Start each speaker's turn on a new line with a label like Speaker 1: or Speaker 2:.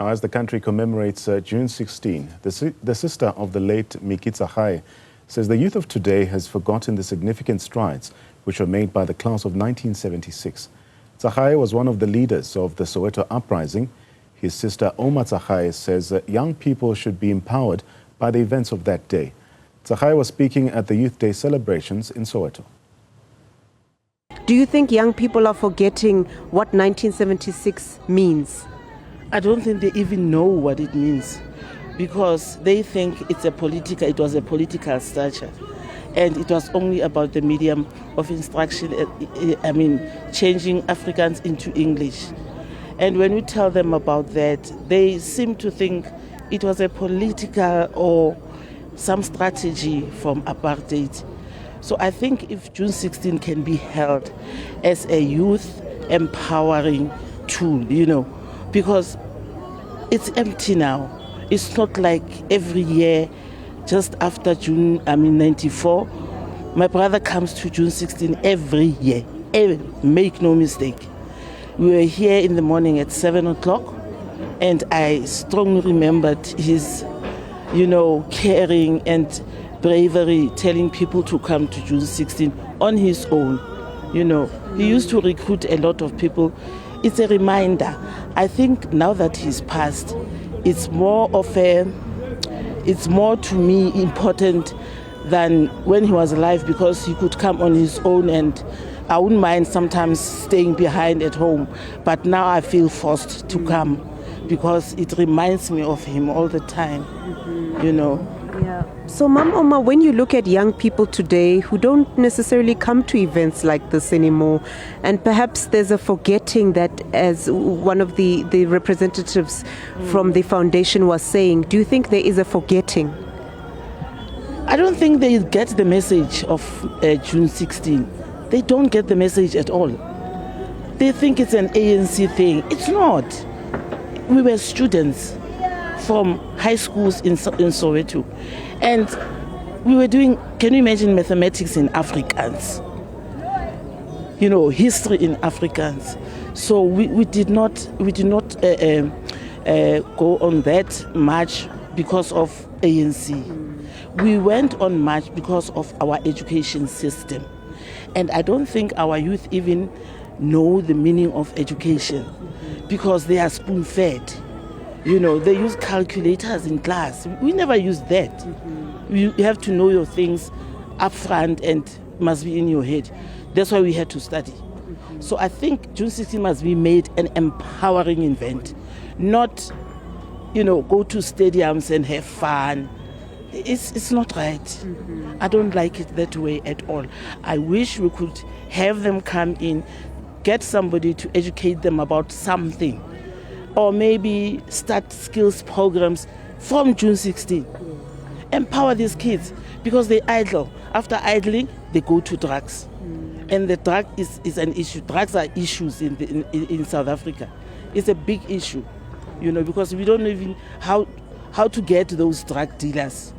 Speaker 1: Now, as the country commemorates June 16, the sister of the late Mickey Tsagae says the youth of today has forgotten the significant strides which were made by the class of 1976. Tsagae was one of the leaders of the Soweto uprising. His sister Ouma Tsagae says that young people should be empowered by the events of that day. Tsagae was speaking at the Youth Day celebrations in Soweto.
Speaker 2: Do you think young people are forgetting what 1976 means?
Speaker 3: I don't think they even know what it means, because they think it was a political structure, and it was only about the medium of instruction, changing Afrikaans into English. And when we tell them about that, they seem to think it was a political or some strategy from apartheid. So I think if June 16 can be held as a youth empowering tool, because it's empty now. It's not like every year, just after June 94, my brother comes to June 16 every year. Make no mistake. We were here in the morning at 7 o'clock, and I strongly remembered his, caring and bravery, telling people to come to June 16 on his own. He used to recruit a lot of people. It's a reminder. I think now that he's passed, it's more to me important than when he was alive, because he could come on his own, and I wouldn't mind sometimes staying behind at home. But now I feel forced to come because it reminds me of him all the time,
Speaker 2: Yeah. So, Mom Ouma, when you look at young people today who don't necessarily come to events like this anymore, and perhaps there's a forgetting that, as one of the representatives from the foundation was saying, do you think there is a forgetting?
Speaker 3: I don't think they get the message of June 16. They don't get the message at all. They think it's an ANC thing. It's not. We were students from high schools in Soweto, and we were doing, can you imagine, mathematics in Afrikaans, history in Afrikaans. So we did not go on that march because of ANC. We went on march because of our education system, and I don't think our youth even know the meaning of education, because they are spoon-fed. They use calculators in class. We never use that. You have to know your things up front and must be in your head. That's why we had to study. So I think June 16 must be made an empowering event, not, go to stadiums and have fun. It's not right. I don't like it that way at all. I wish we could have them come in, get somebody to educate them about something, or maybe start skills programs from June 16. Empower these kids, because they idle. After idling, they go to drugs. And the drug is an issue. Drugs are issues in South Africa. It's a big issue, because we don't know even how to get those drug dealers.